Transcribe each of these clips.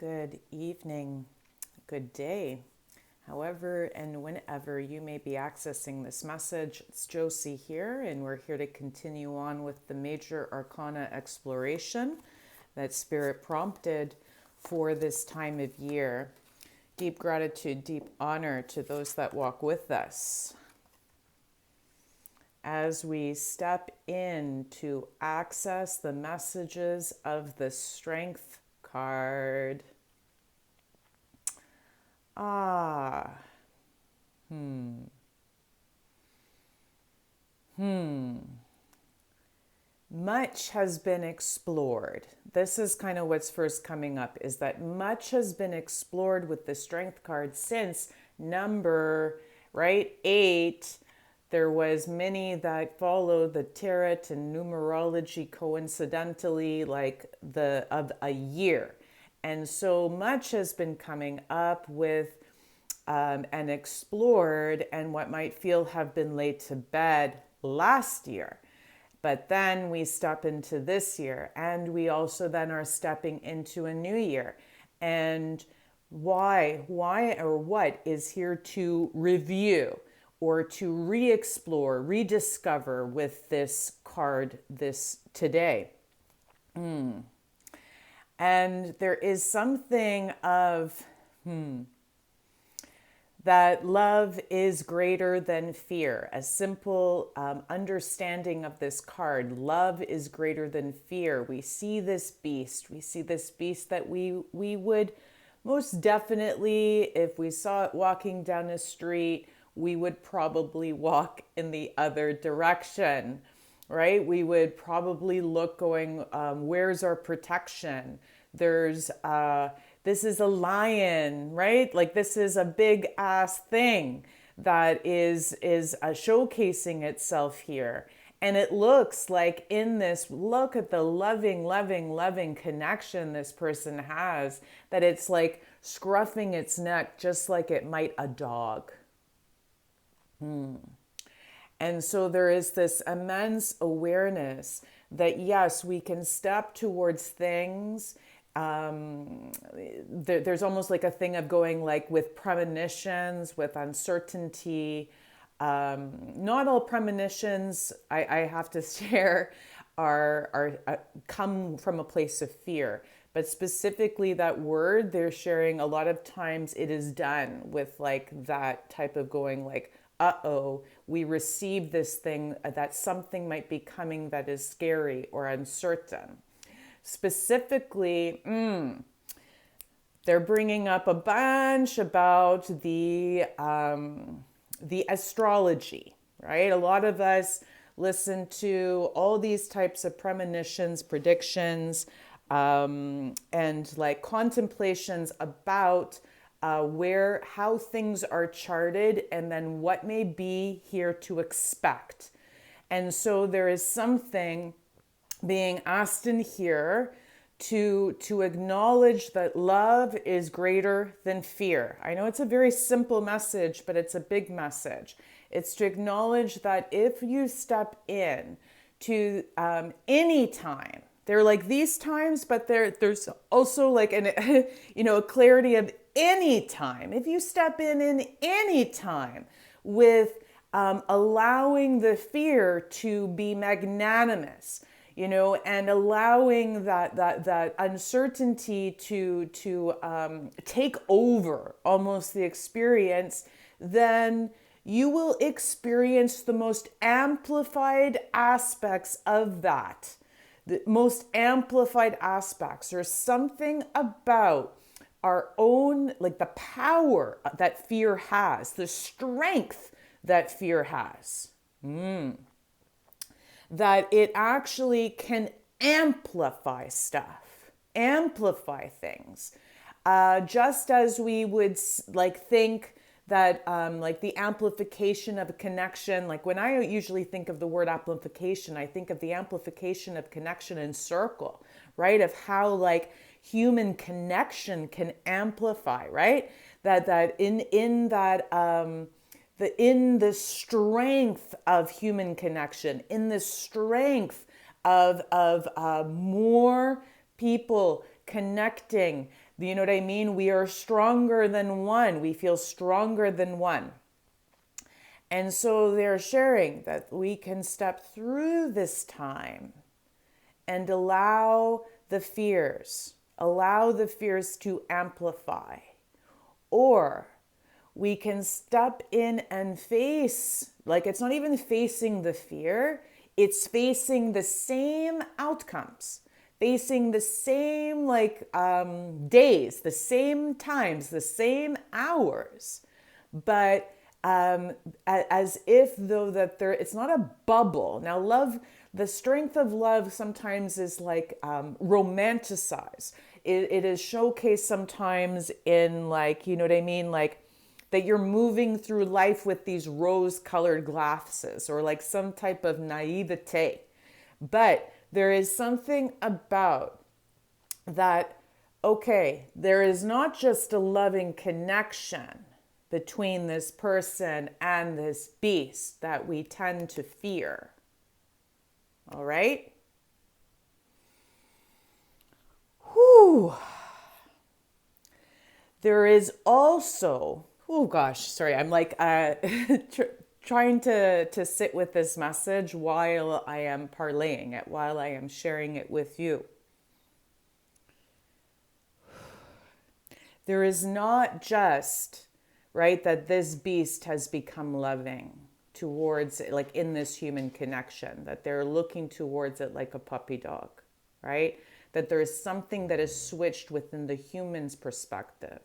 Good evening, good day, however and whenever you may be accessing this message. It's Josie here, and we're here to continue on with the Major Arcana exploration that Spirit prompted for this time of year. Deep gratitude, deep honor to those that walk with us. As we step in to access the messages of the Strength card. Ah. Much has been explored. This is kind of what's first coming up, is that much has been explored with the Strength card since number, right, 8. There was many that followed the tarot and numerology coincidentally of a year. And so much has been coming up with and explored, and what might feel have been laid to bed last year. But then we step into this year, and we also then are stepping into a new year. And why or what is here to review or to re-explore, rediscover with this card this today. And there is something of that love is greater than fear. A simple understanding of this card. Love is greater than fear. We see this beast. We see this beast that we would most definitely, if we saw it walking down a street, we would probably walk in the other direction, right? We would probably look going, where's our protection? There's, this is a lion, right? Like this is a big ass thing that is showcasing itself here. And it looks like in this, look at the loving connection this person has, that it's like scruffing its neck just like it might a dog. And so there is this immense awareness that yes, we can step towards things. There's almost like a thing of going like with premonitions, with uncertainty. Not all premonitions, I have to share, are come from a place of fear. But specifically that word, they're sharing a lot of times it is done with like that type of going like, uh-oh, we received this thing, that something might be coming that is scary or uncertain. Specifically, they're bringing up a bunch about the astrology, right? A lot of us listen to all these types of premonitions, predictions, and like contemplations about how things are charted and then what may be here to expect. And so there is something being asked in here to acknowledge that love is greater than fear. I know it's a very simple message, but it's a big message. It's to acknowledge that if you step in to any time, they're like these times, but there's also like a clarity of any time. If you step in any time with allowing the fear to be magnanimous, and allowing that uncertainty to take over almost the experience, then you will experience the most amplified aspects of that. The most amplified aspects. There's something about our own, like the power that fear has, the strength that fear has. That it actually can amplify stuff, amplify things. Just as we would like think that like the amplification of a connection, like when I usually think of the word amplification, I think of the amplification of connection in circle, right? Of how like human connection can amplify, right? That in the strength of human connection, in the strength of more people connecting. You know what I mean? We are stronger than one. We feel stronger than one. And so they're sharing that we can step through this time and allow the fears to amplify. Or we can step in and face, like it's not even facing the fear, it's facing the same outcomes, facing the same days, the same times, the same hours, but as if though that it's not a bubble. Now love, the strength of love sometimes is romanticized. It is showcased sometimes in you know what I mean? That you're moving through life with these rose-colored glasses or some type of naivete. But there is something about that, okay, there is not just a loving connection between this person and this beast that we tend to fear. All right? Whew. There is also, oh gosh, sorry, I'm trying to sit with this message while I am parlaying it, while I am sharing it with you. There is not just, right, that this beast has become loving towards it, in this human connection, that they're looking towards it like a puppy dog, right? That there is something that is switched within the human's perspective.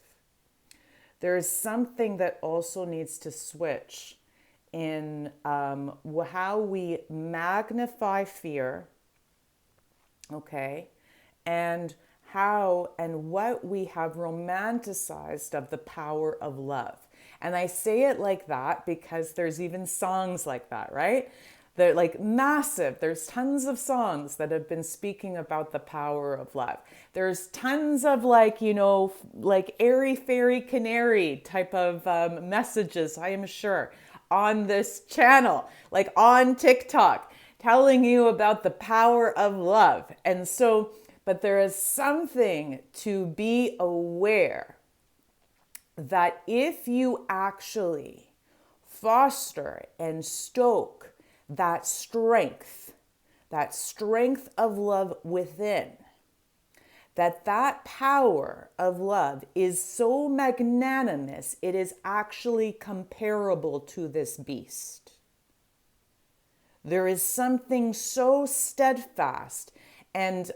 There is something that also needs to switch in how we magnify fear, okay, and how and what we have romanticized of the power of love. And I say it like that because there's even songs like that, right? They're massive. There's tons of songs that have been speaking about the power of love. There's tons of airy fairy canary type of messages, I am sure, on this channel, on TikTok, telling you about the power of love. And so, but there is something to be aware that if you actually foster and stoke that strength of love within, that power of love is so magnanimous, it is actually comparable to this beast. There is something so steadfast and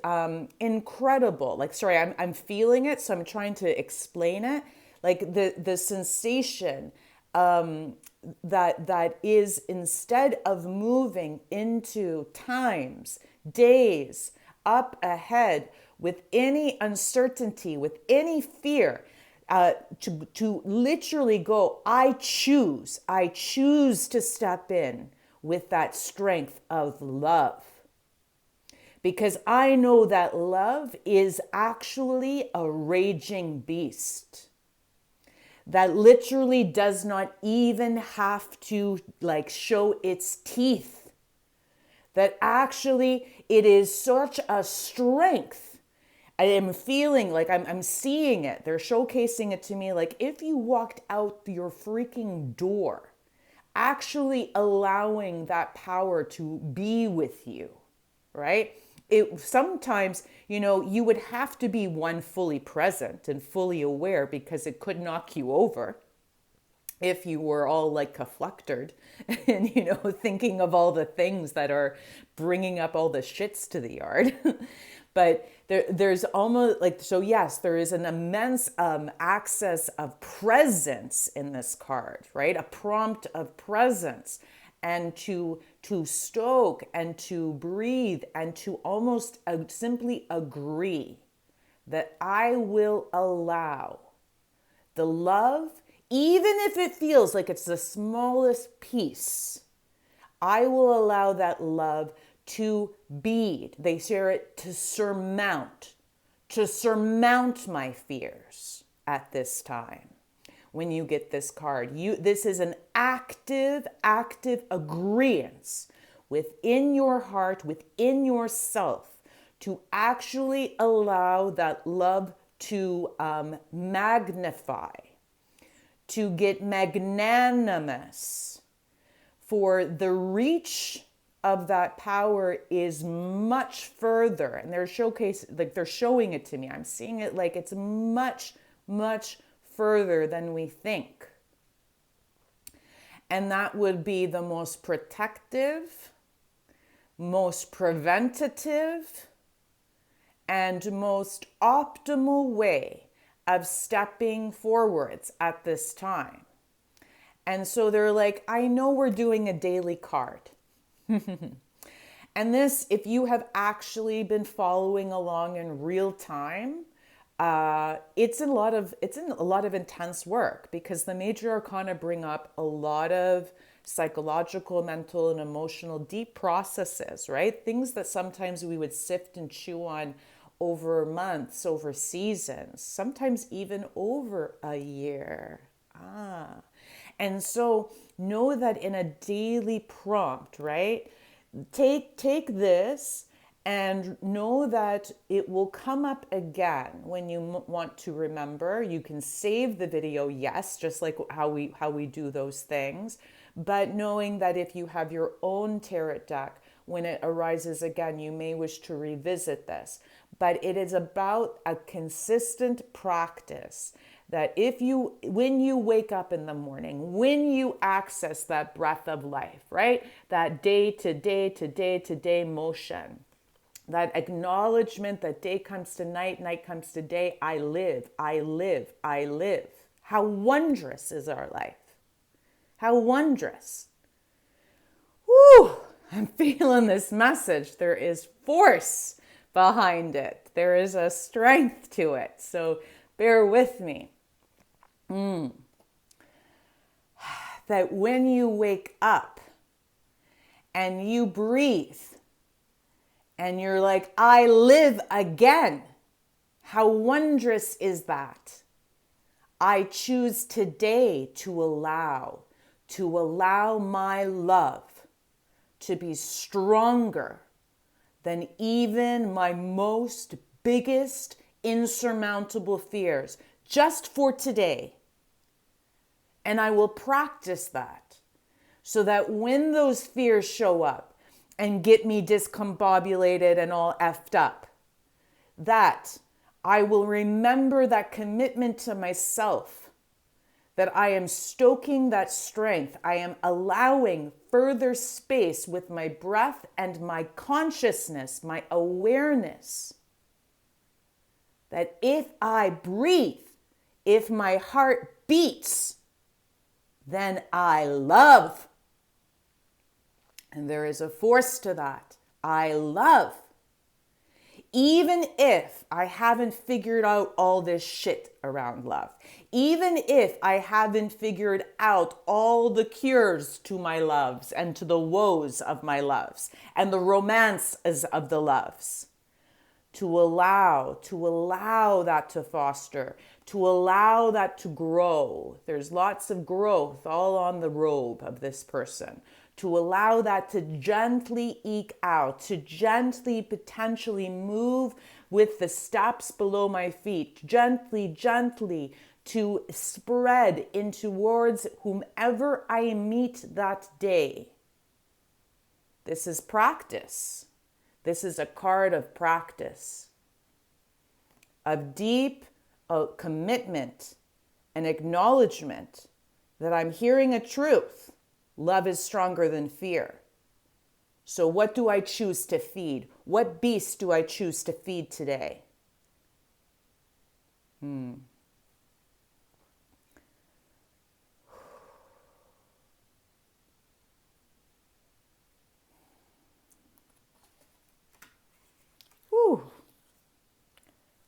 incredible. I'm feeling it, so I'm trying to explain it. The sensation that is, instead of moving into times, days up ahead with any uncertainty, with any fear, to literally go, I choose to step in with that strength of love. Because I know that love is actually a raging beast that literally does not even have to show its teeth. That actually it is such a strength. I am feeling I'm seeing it. They're showcasing it to me. If you walked out your freaking door, actually allowing that power to be with you, right? It sometimes, you would have to be one fully present and fully aware, because it could knock you over if you were all confluctered and, thinking of all the things that are bringing up all the shits to the yard. But there's almost so yes, there is an immense access of presence in this card, right? A prompt of presence, and to stoke and to breathe and to almost simply agree that I will allow the love, even if it feels like it's the smallest piece, I will allow that love to be, they share it, to surmount my fears at this time. When you get this card, this is an active agreeance within your heart, within yourself, to actually allow that love to magnify, to get magnanimous. For the reach of that power is much further, and they're showing it to me. I'm seeing it like it's much, much further than we think. And that would be the most protective, most preventative, and most optimal way of stepping forwards at this time. And so they're like, I know we're doing a daily card. And this, if you have actually been following along in real time, it's in a lot of intense work, because the major arcana bring up a lot of psychological, mental, and emotional deep processes, right? Things that sometimes we would sift and chew on over months, over seasons, sometimes even over a year. And so know that in a daily prompt, right? Take this and know that it will come up again when you want to remember. You can save the video, yes, just like how we do those things. But knowing that if you have your own tarot deck, when it arises again, you may wish to revisit this. But it is about a consistent practice that when you wake up in the morning, when you access that breath of life, right? That day to day to day to day motion, that acknowledgement that day comes to night, night comes to day, I live, I live, I live. How wondrous is our life? How wondrous. Whew, I'm feeling this message. There is force behind it. There is a strength to it. So bear with me. That when you wake up and you breathe and you're like, I live again. How wondrous is that? I choose today to allow my love to be stronger than even my most biggest insurmountable fears, just for today. And I will practice that so that when those fears show up and get me discombobulated and all effed up, that I will remember that commitment to myself, that I am stoking that strength. I am allowing further space with my breath and my consciousness, my awareness, that if I breathe, if my heart beats, then I love. And there is a force to that. I love. Even if I haven't figured out all this shit around love, even if I haven't figured out all the cures to my loves and to the woes of my loves and the romances of the loves, to allow that to foster, to allow that to grow. There's lots of growth all on the robe of this person. To allow that to gently eke out, to gently potentially move with the steps below my feet, gently to spread in towards whomever I meet that day. This is practice. This is a card of practice, of deep commitment and acknowledgement that I'm hearing a truth. Love is stronger than fear. So what do I choose to feed? What beast do I choose to feed today? Whew.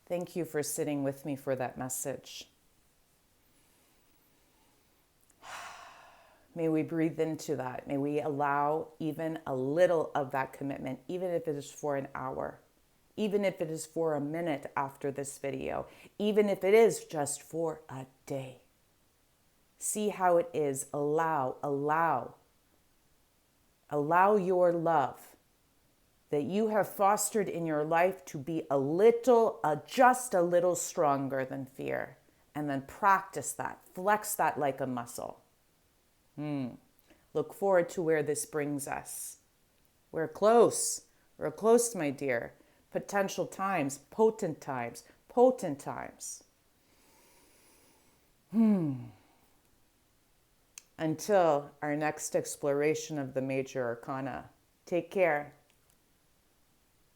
Thank you for sitting with me for that message. May we breathe into that. May we allow even a little of that commitment, even if it is for an hour, even if it is for a minute after this video, even if it is just for a day. See how it is. Allow your love, that you have fostered in your life to be just a little stronger than fear. And then practice that, flex that like a muscle. Look forward to where this brings us. We're close, my dear. Potential times, potent times, potent times. Until our next exploration of the Major Arcana. Take care.